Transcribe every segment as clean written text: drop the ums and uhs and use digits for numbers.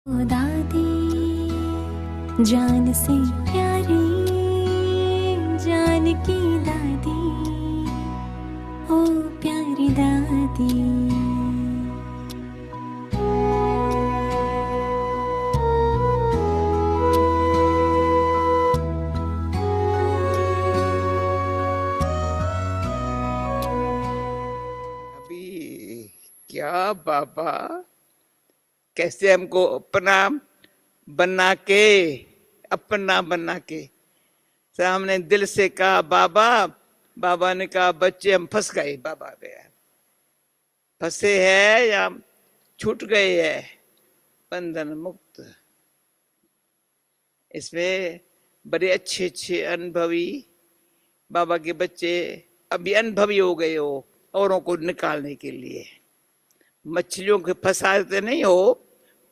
ओ दादी जान से प्यारी, जान की दादी, ओ प्यारी दादी। अभी क्या बाबा, कैसे हमको अपना बना के सामने दिल से कहा बाबा। बाबा ने कहा बच्चे हम फंस गए। बाबा गया फंसे हैं या छूट गए हैं बंधन मुक्त। इसमें बड़े अच्छे अच्छे अनुभवी बाबा के बच्चे अभी अनुभवी हो गए हो औरों को निकालने के लिए। मछलियों के फंसाते नहीं हो,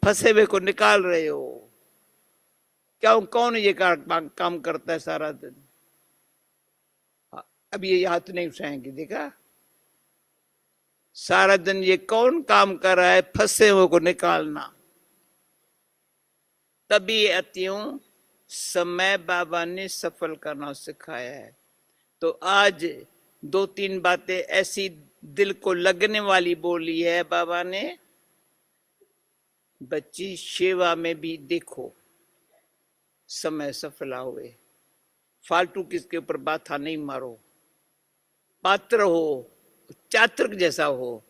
फंसे हुए को निकाल रहे हो। क्या कौन ये काम करता है सारा दिन? अब ये हाथ नहीं उठाएंगे, देखा सारा दिन ये कौन काम कर रहा है? फंसे हुए को निकालना। तभी अतियों समय बाबा ने सफल करना सिखाया है। तो आज दो तीन बातें ऐसी दिल को लगने वाली बोली है बाबा ने। बच्ची सेवा में भी देखो समय सफला हुए, फालतू किसके ऊपर बाथा नहीं मारो। पात्र हो, चात्रक जैसा हो।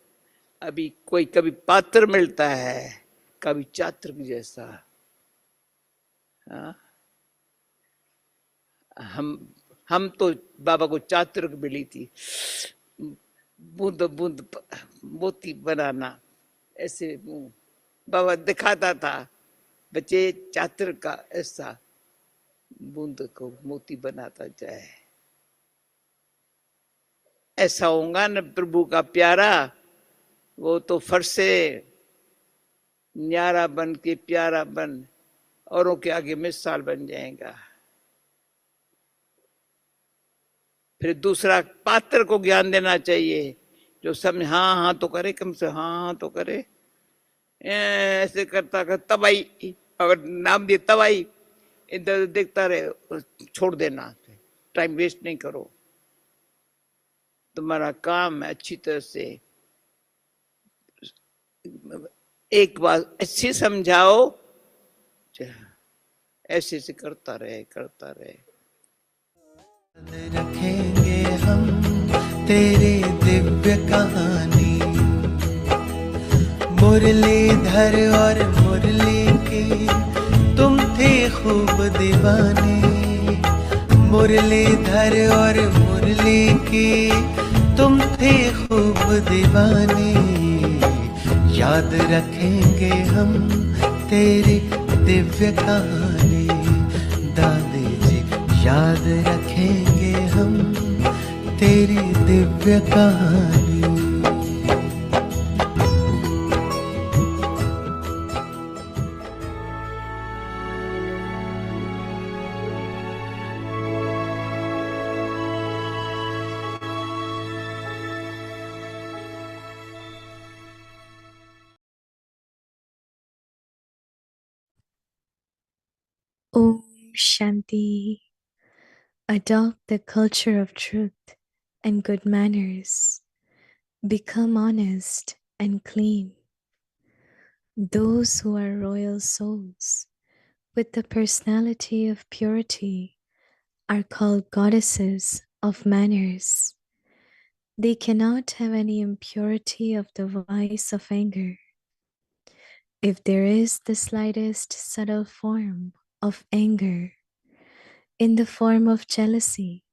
अभी कोई कभी पात्र मिलता है, कभी चात्रक जैसा। हाँ? हम तो बाबा को चात्रक मिली थी, बूंद बूंद मोती बनाना ऐसे बाबा दिखाता था। बच्चे चात्र का ऐसा बूंद को मोती बनाता जाए। ऐसा होगा न प्रभु का प्यारा, वो तो फर्श से न्यारा बन के प्यारा बन औरों के आगे मिसाल बन जाएगा। फिर दूसरा पात्र को ज्ञान देना चाहिए, जो समझ हाँ हाँ तो करे, कम से हाँ हाँ तो करे। ऐसे करता कर तबाई, अगर नाम दिए तबाई, इधर देखता रहे, छोड़ देना, टाइम वेस्ट नहीं करो। तुम्हारा काम है अच्छी तरह से एक बात अच्छी समझाओ, ऐसे से करता रहे करता रहे। रखेंगे हम तेरी दिव्य कहानी, मुरलीधर और मुरली के तुम थे खूब दीवाने। मुरलीधर और मुरली के तुम थे खूब दीवाने। याद रखेंगे हम तेरी दिव्य कहानी, दादी जी याद रखेंगे हम तेरी दिव्य कहानी। Om Shanti. Adopt the culture of truth and good manners. Become honest and clean. Those who are royal souls with the personality of purity are called goddesses of manners. They cannot have any impurity of the vice of anger. If there is the slightest subtle form of anger, in the form of jealousy,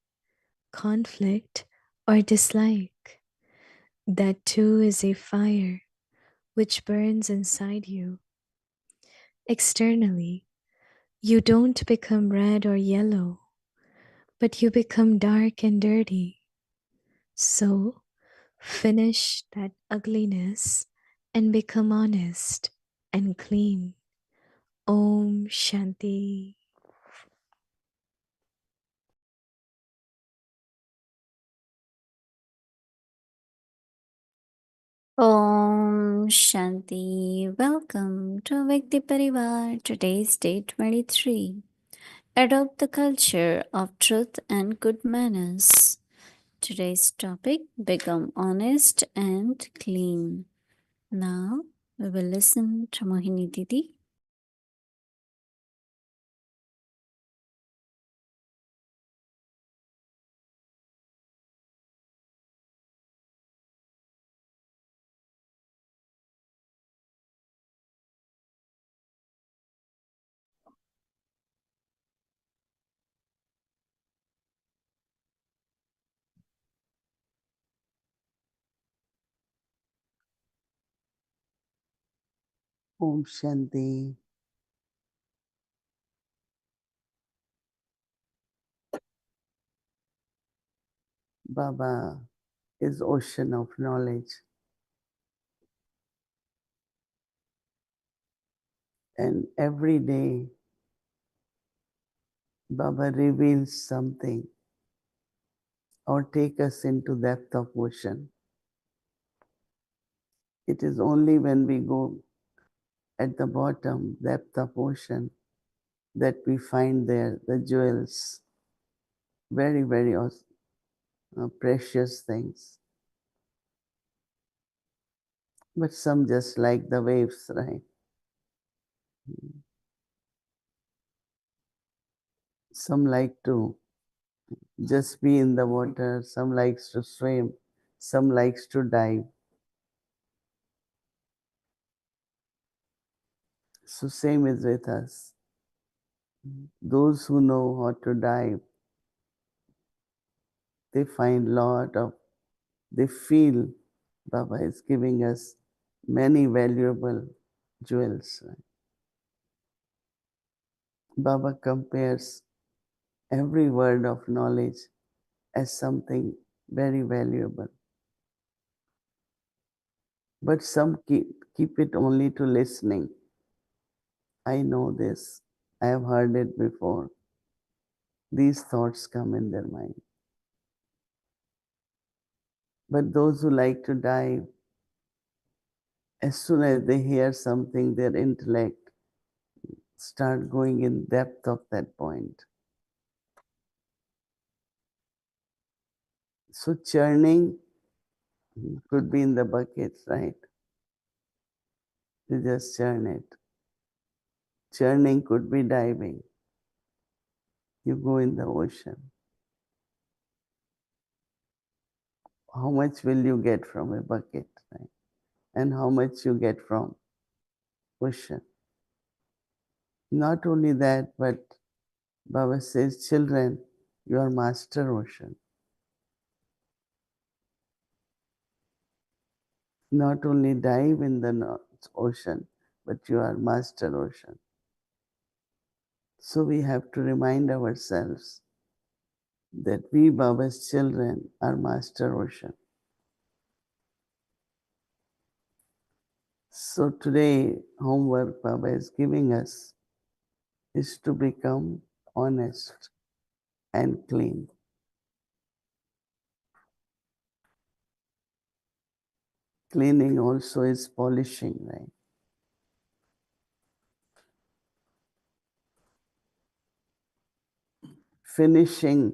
conflict, or dislike, that too is a fire which burns inside you. Externally, you don't become red or yellow, but you become dark and dirty. So, finish that ugliness and become honest and clean. Om Shanti. Om Shanti. Welcome to Vyakti Parivar. Today's day 23. Adopt the culture of truth and good manners. Today's topic: become honest and clean. Now we will listen to Mohini Didi. Om Shanti. Baba is ocean of knowledge, and every day Baba reveals something or take us into depth of ocean. It is only when we go at the bottom depth of ocean that we find there the jewels, very, very precious things. But some just like the waves, right? Some like to just be in the water, some likes to swim, some likes to dive. So same is with us. Those who know how to dive, they find they feel Baba is giving us many valuable jewels. Baba compares every word of knowledge as something very valuable. But some keep it only to listening. I know this. I have heard it before. These thoughts come in their mind. But those who like to dive, as soon as they hear something, their intellect start going in depth of that point. So churning could be in the bucket, right? You just churn it. Churning could be diving. You go in the ocean. How much will you get from a bucket, right? And how much you get from ocean? Not only that, but Baba says, children, you are master ocean. Not only dive in the ocean, but you are master ocean. So we have to remind ourselves that we, Baba's children, are master ocean. So today, homework Baba is giving us is to become honest and clean. Cleaning also is polishing, right? Finishing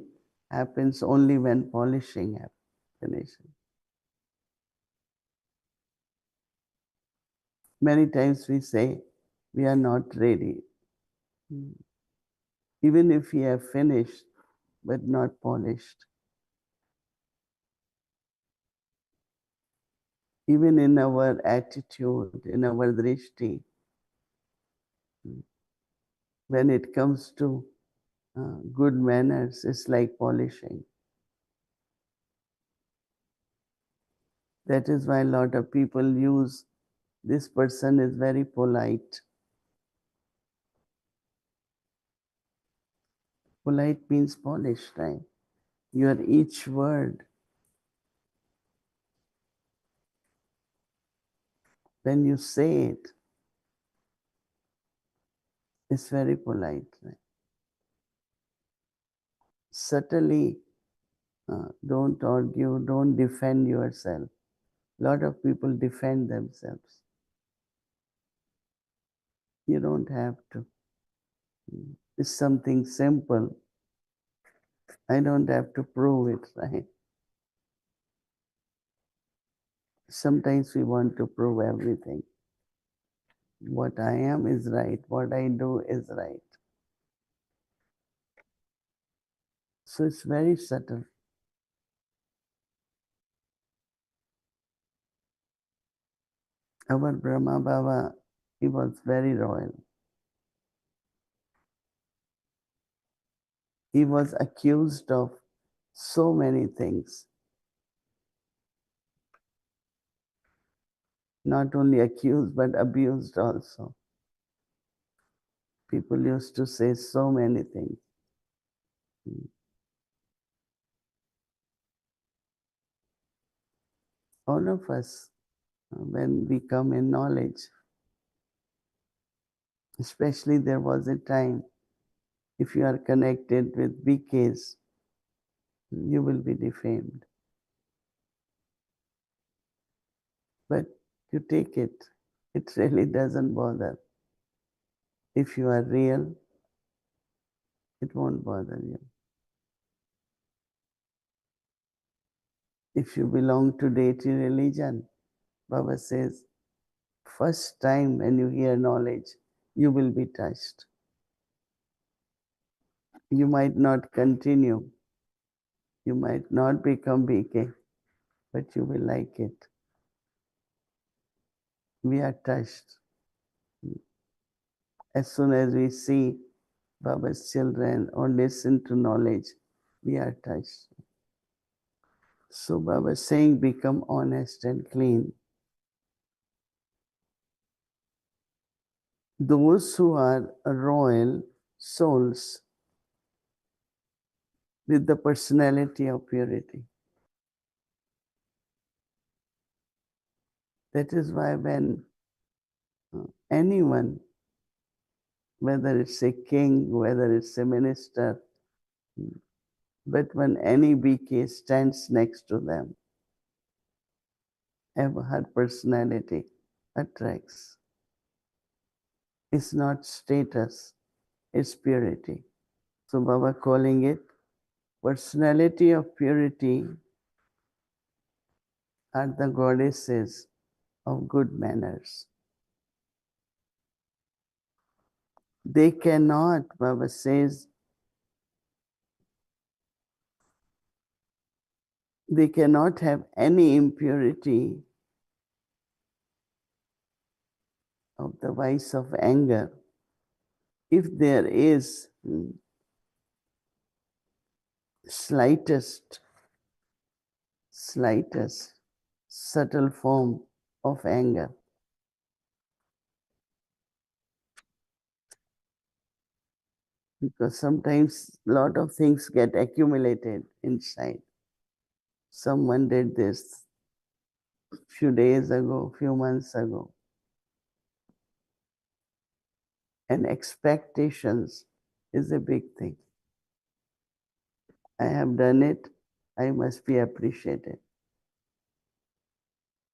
happens only when polishing happens. Finishing. Many times we say we are not ready. Even if we have finished but not polished. Even in our attitude, in our drishti, when it comes to good manners, it's like polishing. That is why a lot of people use this person is very polite. Polite means polished, right? Your each word, when you say it, is very polite, right? Subtly, don't argue, don't defend yourself. A lot of people defend themselves. You don't have to. It's something simple. I don't have to prove it, right? Sometimes we want to prove everything. What I am is right. What I do is right. So it's very subtle. Our Brahma Baba, he was very royal. He was accused of so many things. Not only accused, but abused also. People used to say so many things. All of us, when we come in knowledge, especially there was a time, if you are connected with BKs, you will be defamed. But you take it, it really doesn't bother. If you are real, it won't bother you. If you belong to deity religion, Baba says, first time when you hear knowledge, you will be touched. You might not continue, you might not become BK, but you will like it. We are touched. As soon as we see Baba's children or listen to knowledge, we are touched. So Baba is saying, become honest and clean. Those who are royal souls with the personality of purity. That is why when anyone, whether it's a king, whether it's a minister, but when any BK stands next to them, her personality attracts. It's not status, it's purity. So Baba calling it personality of purity are the goddesses of good manners. They cannot, Baba says, they cannot have any impurity of the vice of anger. If there is slightest subtle form of anger, because sometimes a lot of things get accumulated inside. Someone did this few days ago, few months ago. And expectations is a big thing. I have done it, I must be appreciated.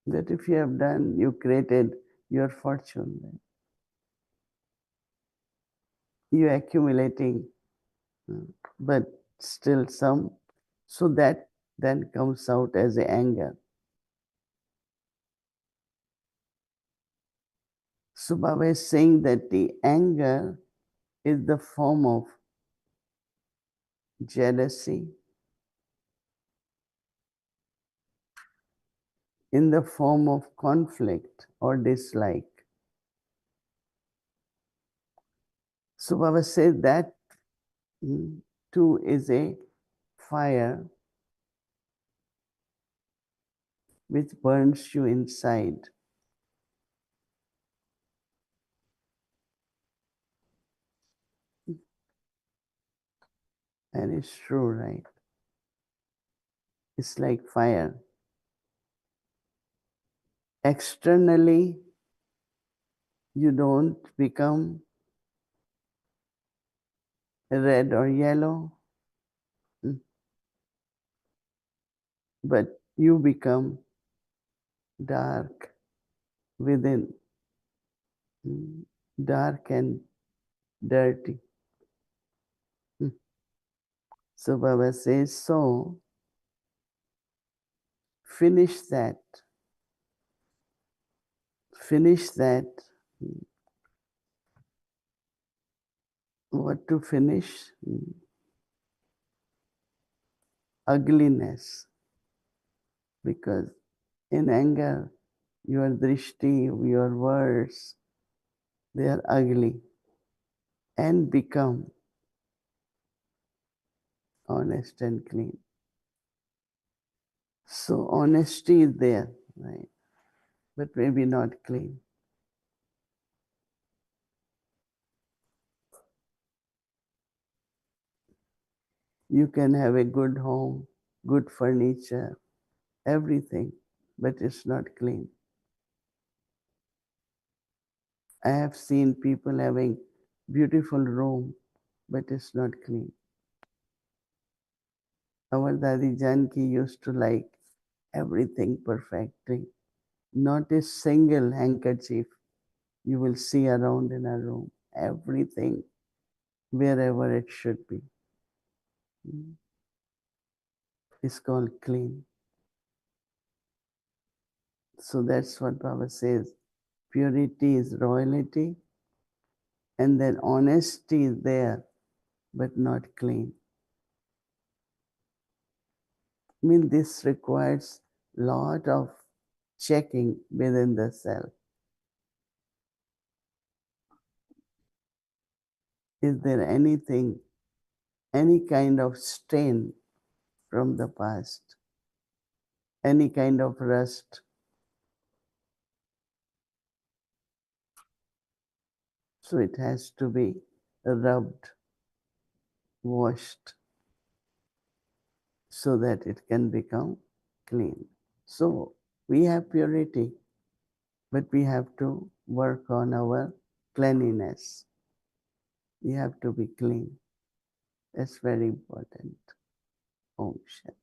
That if you have done, you created your fortune. You're accumulating, but still some, so that then comes out as anger. So Baba is saying that the anger is the form of jealousy, in the form of conflict or dislike. So Baba says that too is a fire which burns you inside. And it's true, right? It's like fire. Externally, you don't become red or yellow, but you become dark within. dark and dirty. So Baba says, so finish that. Finish that. What to finish? Ugliness. Because in anger, your drishti, your words, they are ugly. And become honest and clean. So honesty is there, right? But maybe not clean. You can have a good home, good furniture, everything, but it's not clean. I have seen people having beautiful room, but it's not clean. Our Dadi Janki used to like everything perfectly. Not a single handkerchief you will see around in a room. Everything wherever it should be. It's called clean. So that's what Baba says. Purity is royalty, and then honesty is there, but not clean. I mean, this requires lot of checking within the self. Is there anything, any kind of stain from the past, any kind of rust? So it has to be rubbed, washed, so that it can become clean. So we have purity, but we have to work on our cleanliness. We have to be clean. That's very important. Om Shanti.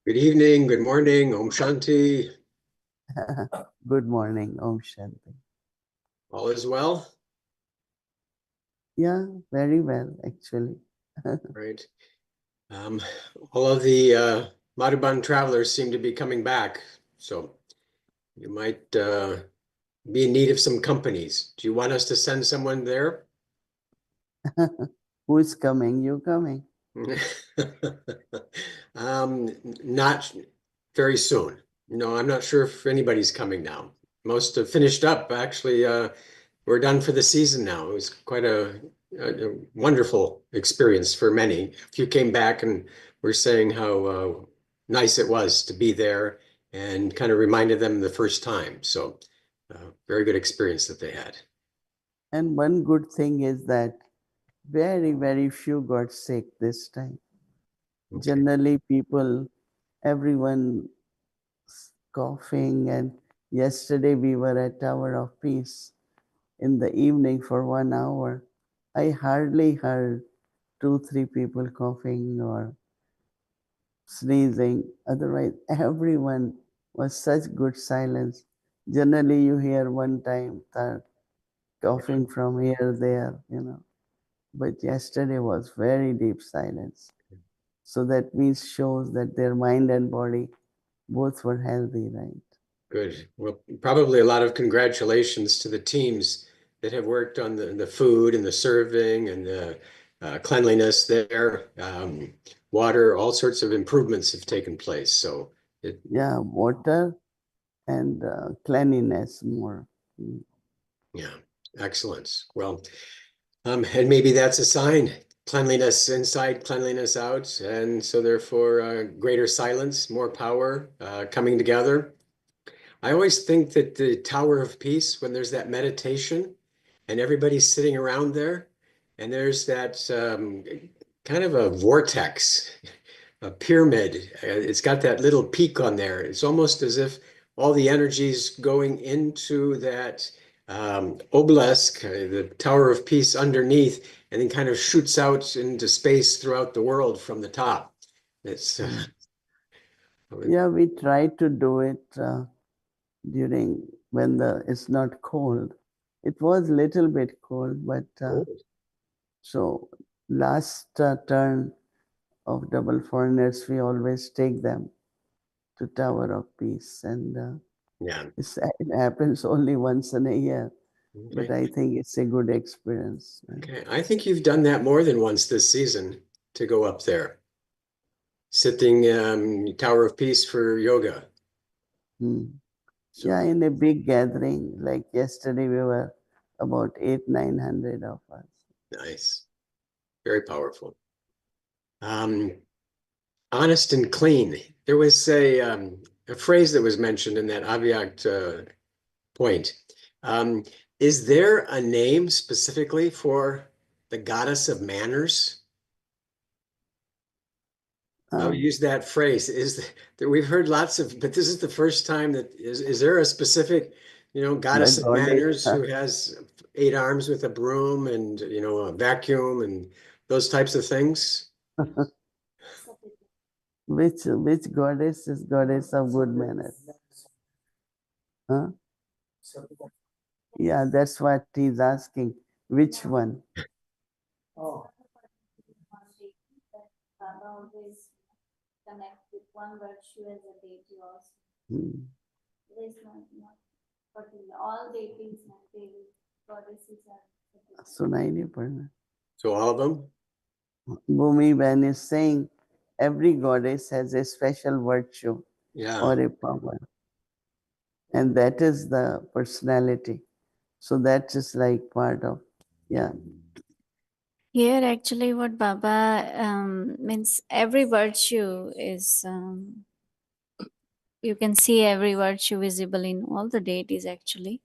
Good evening, good morning, Om Shanti. Good morning, Om Shanti. All is well? Yeah, very well, actually. Right. All of the Madhuban travelers seem to be coming back, so you might be in need of some companies. Do you want us to send someone there? Who is coming? You coming? Not very soon. No, I'm not sure if anybody's coming now. Most have finished up. Actually, we're done for the season now. It was quite a wonderful experience for many. A few came back and were saying how nice it was to be there and kind of reminded them the first time. So, very good experience that they had. And one good thing is that very, very few got sick this time. Okay. Generally, people, everyone coughing. And yesterday we were at Tower of Peace in the evening for 1 hour. I hardly heard 2, 3 people coughing or sneezing. Otherwise, everyone was such good silence. Generally, you hear one time, third, coughing from here, there, But yesterday was very deep silence. So that means shows that their mind and body both were healthy, right? Good. Well, probably a lot of congratulations to the teams that have worked on the food and the serving and the cleanliness there. Water, all sorts of improvements have taken place. So Yeah, water and cleanliness more. yeah, excellent. Well, and maybe that's a sign, cleanliness inside, cleanliness out. And so therefore, greater silence, more power coming together. I always think that the Tower of Peace, when there's that meditation and everybody's sitting around there, and there's that kind of a vortex, a pyramid. It's got that little peak on there. It's almost as if all the energy's going into that obelisk, the Tower of Peace underneath, and then kind of shoots out into space throughout the world from the top. It's yeah, we try to do it during when it's not cold. It was little bit cold, but so last turn of double foreigners, we always take them to Tower of Peace, and yeah. it happens only once in a year, but Okay. I think it's a good experience. Right? Okay, I think you've done that more than once this season to go up there, sitting Tower of Peace for yoga. So, Yeah, in a big gathering, like yesterday, we were about 800-900 of us. nice, very powerful. Honest and clean. There was a phrase that was mentioned in that Avyakt point. Is there a name specifically for the goddess of manners? I'll use that phrase. Is that we've heard lots of, but this is the first time that is there a specific, The goddess of goddess, manners who has 8 arms with a broom and a vacuum and those types of things? which goddess is goddess of good manners? Huh? Yeah, that's what he's asking. Which one? Connect with one virtue as a deity also. There is not particular. All deities and goddesses are. So 90%. So all of them? Bhumi Ben is saying every goddess has a special virtue or a power. And that is the personality. So that is like part of, yeah. Here, actually, what Baba means, every virtue is, you can see every virtue visible in all the deities, actually.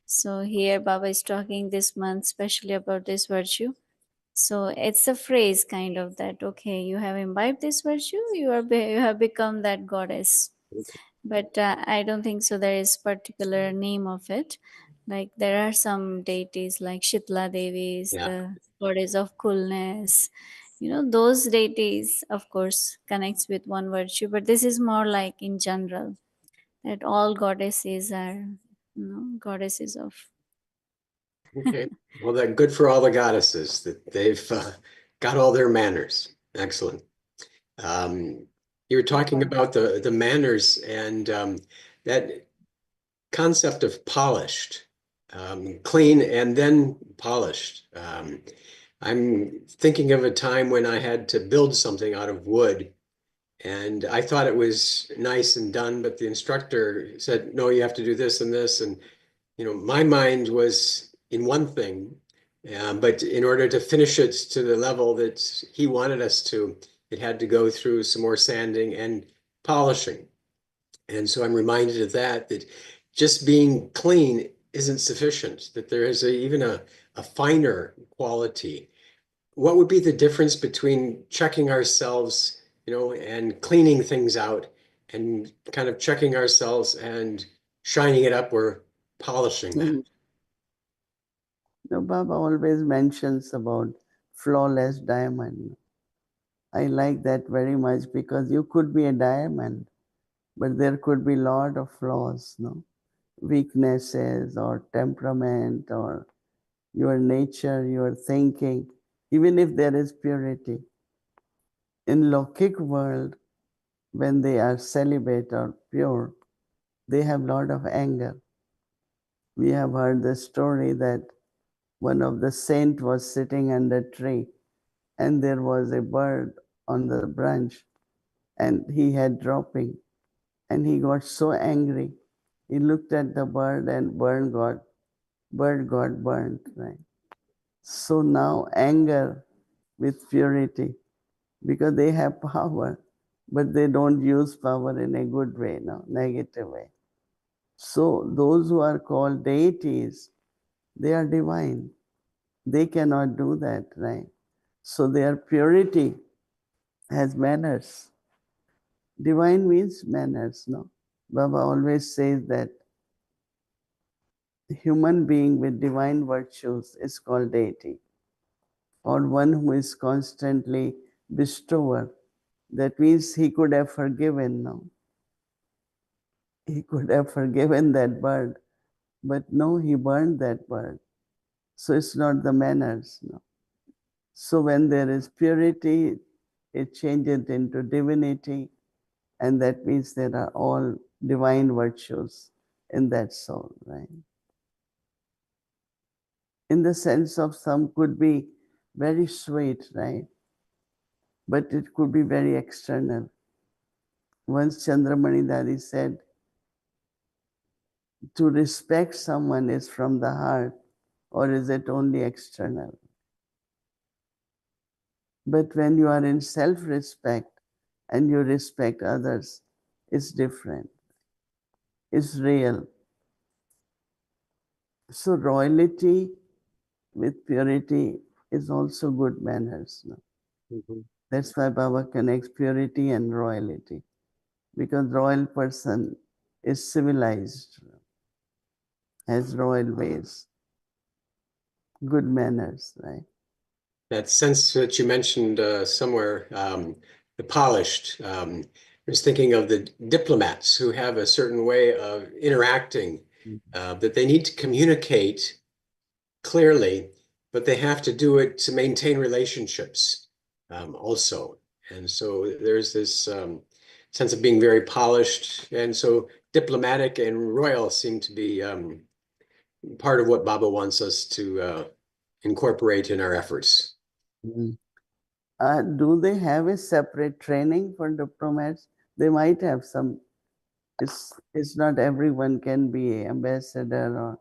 So here, Baba is talking this month especially about this virtue. So it's a phrase kind of that, okay, you have imbibed this virtue, you have become that goddess. But I don't think so there is particular name of it. Like there are some deities like Shitla Devi is the goddess of coolness. Those deities, of course, connects with one virtue, but this is more like in general that all goddesses are goddesses of. Okay. Well, that good for all the goddesses that they've got all their manners. Excellent. You were talking about the manners and that concept of polished, clean and then polished. I'm thinking of a time when I had to build something out of wood, and I thought it was nice and done, but the instructor said, no, you have to do this and this. And, my mind was in one thing, but in order to finish it to the level that he wanted us to, it had to go through some more sanding and polishing. And so I'm reminded of that just being clean isn't sufficient, that there is even a finer quality. What would be the difference between checking ourselves, and cleaning things out and kind of checking ourselves and shining it up or polishing that? No, Baba always mentions about flawless diamond. I like that very much because you could be a diamond, but there could be a lot of flaws, no? Weaknesses or temperament or your nature, your thinking, even if there is purity. In Lokik world, when they are celibate or pure, they have a lot of anger. We have heard the story that one of the saint was sitting under a tree and there was a bird on the branch and he had dropping and he got so angry. He looked at the bird and bird got burned, right? So now anger with purity, because they have power, but they don't use power in a good way, no, negative way. So those who are called deities, they are divine. They cannot do that, right? So their purity has manners. Divine means manners, no? Baba always says that. human being with divine virtues is called deity, or one who is constantly bestower. That means he could have forgiven, no? He could have forgiven that bird, but no, he burned that bird. So it's not the manners, no. So when there is purity, it changes into divinity, and that means there are all divine virtues in that soul, right? In the sense of some could be very sweet, right? But it could be very external. Once Chandramani Dari said, to respect someone is from the heart, or is it only external? But when you are in self-respect and you respect others, it's different. It's real. So royalty with purity is also good manners. No? Mm-hmm. That's why Baba connects purity and royalty, because royal person is civilized, has royal ways, good manners, right? That sense that you mentioned somewhere, the polished. I was thinking of the diplomats who have a certain way of interacting, that they need to communicate clearly, but they have to do it to maintain relationships also. And so there's this sense of being very polished. And so diplomatic and royal seem to be part of what Baba wants us to incorporate in our efforts. Mm. Do they have a separate training for diplomats? They might have some. It's not everyone can be an ambassador, or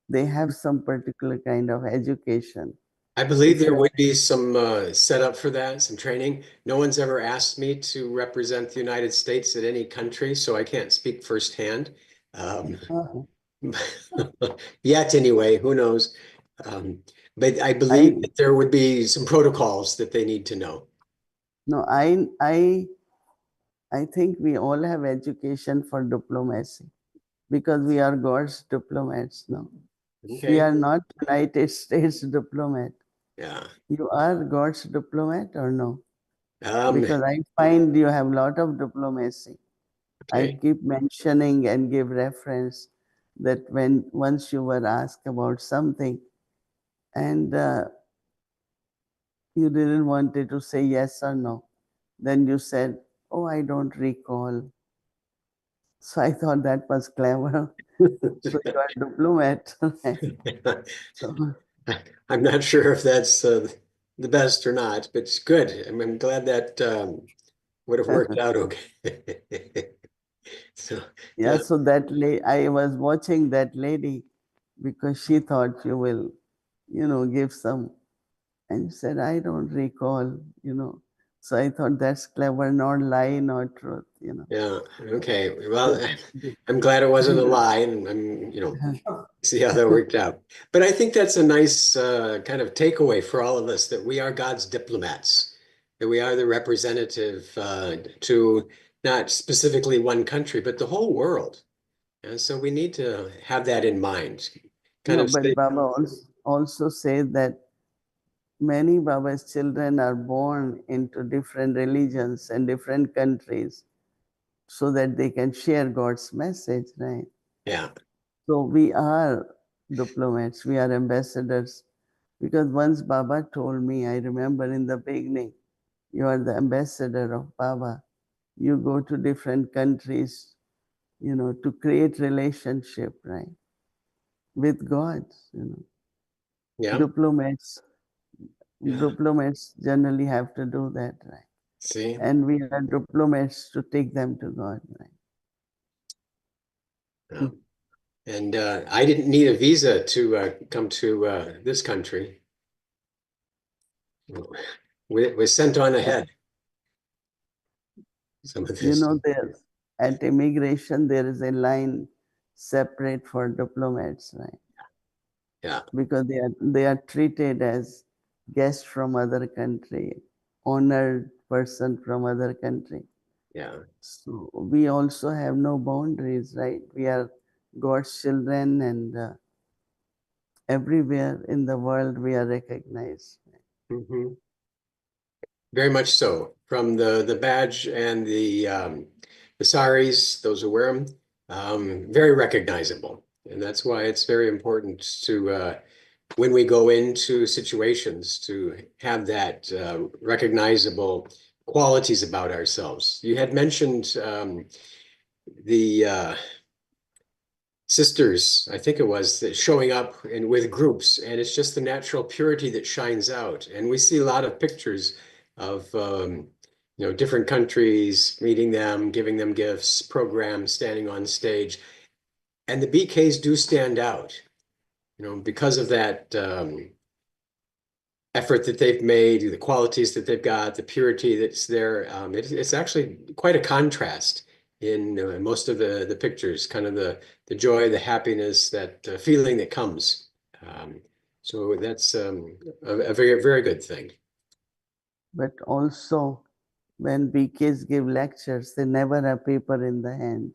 they have some particular kind of education. I believe It's there a, would be some setup for that, some training. No one's ever asked me to represent the United States at any country, so I can't speak firsthand. Um, uh, Yet anyway, who knows? But I believe I that there would be some protocols that they need to know. no, I think we all have education for diplomacy, because we are God's diplomats. No, we Okay. are not United States diplomat. Yeah. You are God's diplomat or no? Um, Because I find you have a lot of diplomacy. I okay. keep mentioning and give reference that when once you were asked about something, and you didn't want it to say yes or no, then you said, "Oh, I don't recall." So I thought that was clever. So you are diplomat. So I'm not sure if that's the best or not, but it's good. I'm glad that would have worked out okay. So, yeah, yeah. so I was watching that lady because she thought you will, give some. And you said, I don't recall. So I thought that's clever, not lie, not truth. Yeah. Okay. Well, So, I'm glad it wasn't a lie, and see how that worked out. But I think that's a nice kind of takeaway for all of us, that we are God's diplomats, that we are the representative to not specifically one country, but the whole world. And so we need to have that in mind. Kind no, of but say, Baba also says that many Baba's children are born into different religions and different countries so that they can share God's message, right? yeah, So we are diplomats, we are ambassadors. Because once Baba told me, I remember in the beginning, you are the ambassador of Baba. You go to different countries, to create relationship, right? With God. yeah, Diplomats, yeah. diplomats generally have to do that, right? See, And we are diplomats to take them to God, yeah. right? And I didn't need a visa to come to this country. We was sent on ahead. Some of this, There at immigration there is a line separate for diplomats, right? yeah, Because they are treated as guests from other country, honored person from other country. yeah, So we also have no boundaries, right? We are God's children, and everywhere in the world we are recognized. Mhm. Very much so. From the badge and the saris, those who wear them, very recognizable. And that's why it's very important to when we go into situations to have that recognizable qualities about ourselves. You had mentioned the sisters, I think it was, that showing up and with groups, and it's just the natural purity that shines out. And we see a lot of pictures of different countries, meeting them, giving them gifts, programs, standing on stage, and the BKs do stand out, because of that effort that they've made, the qualities that they've got, the purity that's there. It's actually quite a contrast in most of the pictures, kind of the joy, the happiness, that feeling that comes. So that's a very, very good thing. But also, when BKs give lectures, they never have paper in the hand.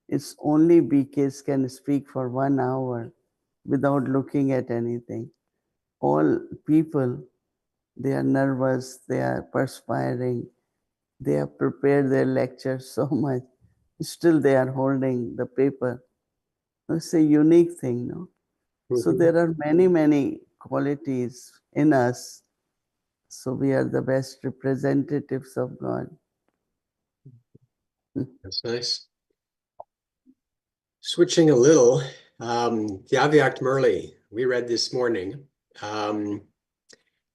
It's only BKs can speak for 1 hour without looking at anything. All people, they are nervous, they are perspiring, they have prepared their lecture so much. Still, they are holding the paper. It's a unique thing, no? So there are many, many qualities in us. So we are the best representatives of God. That's nice. Switching a little, the Avyakt Murli we read this morning.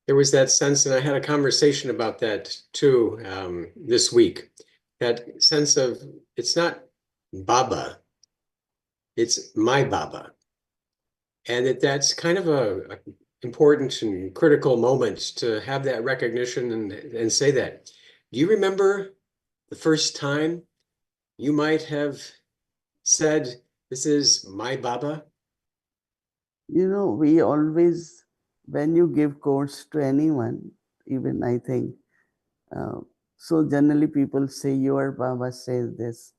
There was that sense, and I had a conversation about that too this week. That sense of it's not Baba, it's my Baba, and that's kind of a important and critical moment to have that recognition and say that. Do you remember the first time you might have said, "This is my Baba"? We always, when you give course to anyone, even I think, uh, so generally people say, your Baba says this,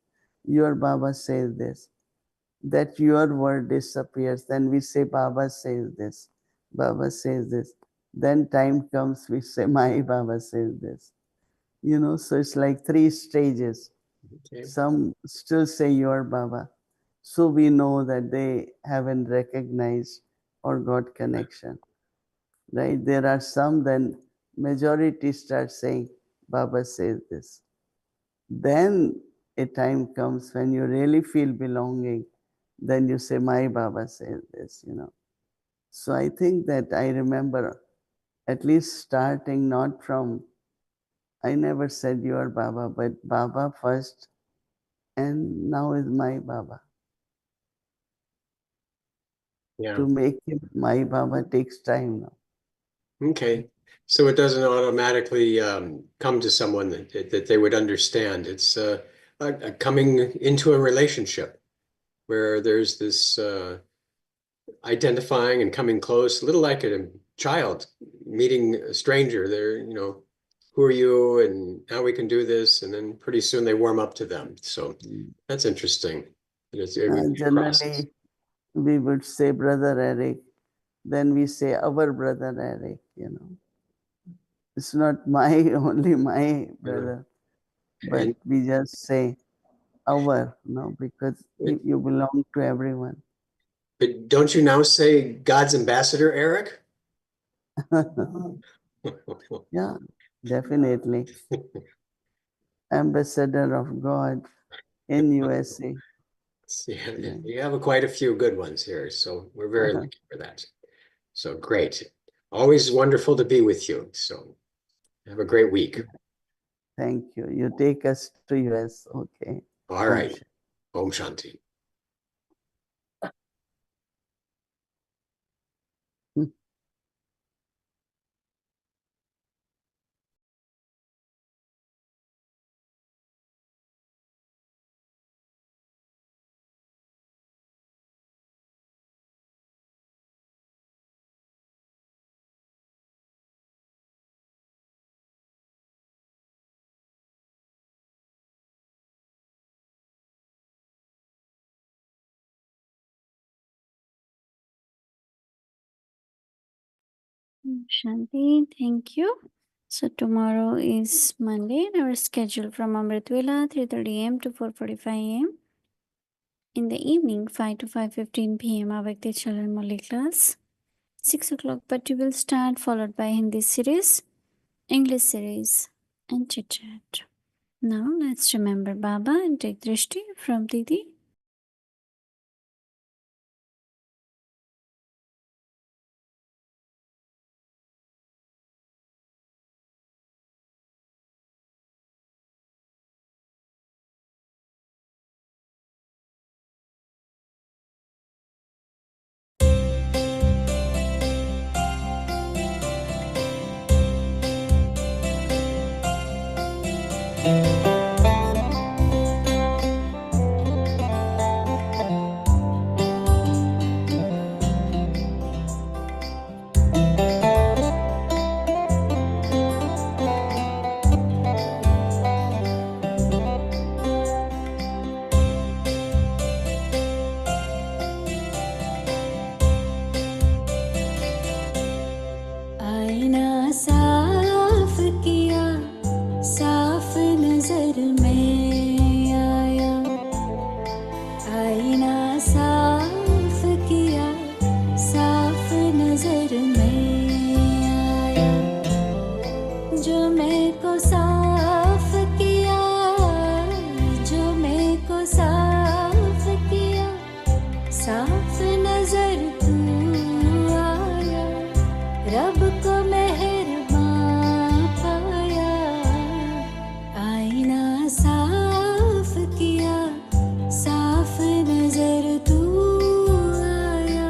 your Baba says this, that your word disappears. Then we say, Baba says this, Baba says this. Then time comes, we say, my Baba says this. So it's like 3 stages. Okay. Some still say your Baba. So we know that they haven't recognized or got connection. Right? There are some, then majority start saying, Baba says this. Then a time comes when you really feel belonging, then you say, my Baba says this. So I think that I remember at least starting not from, I never said your Baba, but Baba first, and now is my Baba. Yeah. To make him my Baba takes time now. Okay. So it doesn't automatically come to someone that they would understand. It's a coming into a relationship where there's this identifying and coming close, a little like a child meeting a stranger. They're, who are you? And now we can do this. And then pretty soon they warm up to them. So that's interesting. It would be a process. Generally, we would say Brother Eric, then we say our Brother Eric. It's not my, only my Yeah. brother, but And we just say our, because you belong to everyone. but don't you now say God's ambassador, Eric? Yeah, definitely. Ambassador of God in USA. Yeah, Right. you have quite a few good ones here, so we're very lucky for that. So great. Always wonderful to be with you. So have a great week. Thank you. You take us to US. Okay. All Om right. Om Shanti. Shanti. Shanti, thank you. So tomorrow is Monday and our schedule from Amritvela 3:30 a.m. to 4:45 a.m. In the evening 5 to 5:15 p.m. Avakti Children Molly class. 6 o'clock but we will start followed by Hindi series, English series and chit chat. Now let's remember Baba and take Drishti from Didi. आईना साफ किया, साफ नजर में आया। आईना साफ किया, साफ नजर में आया। जो मैं को साफ किया, जो मैं को साफ किया, साफ नजर तू आया। रब को मेहरबान पाया, आईना साफ किया, साफ नजर तू आया।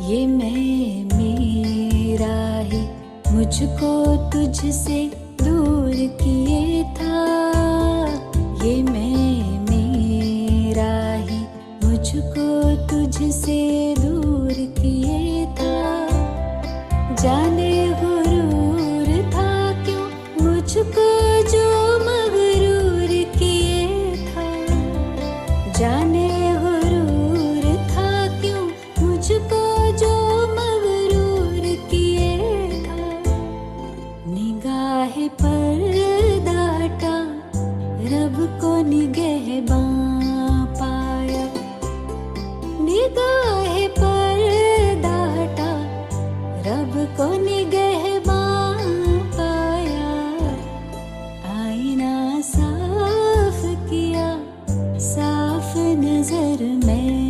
ये मैं मेरा ही मुझको तुझसे दूर किए था। ये मैं मेरा ही मुझको तुझसे दूर किए था। जाने गुरूर था क्यों मुझको जो मगरूर किए था। जाने गुरूर था क्यों मुझको जो मगरूर किए था। निगाह पर डाटा रब को निगहबां पाया। निगाह पर डाटा रब को निगहबां पाया। आईना साफ किया, साफ नजर में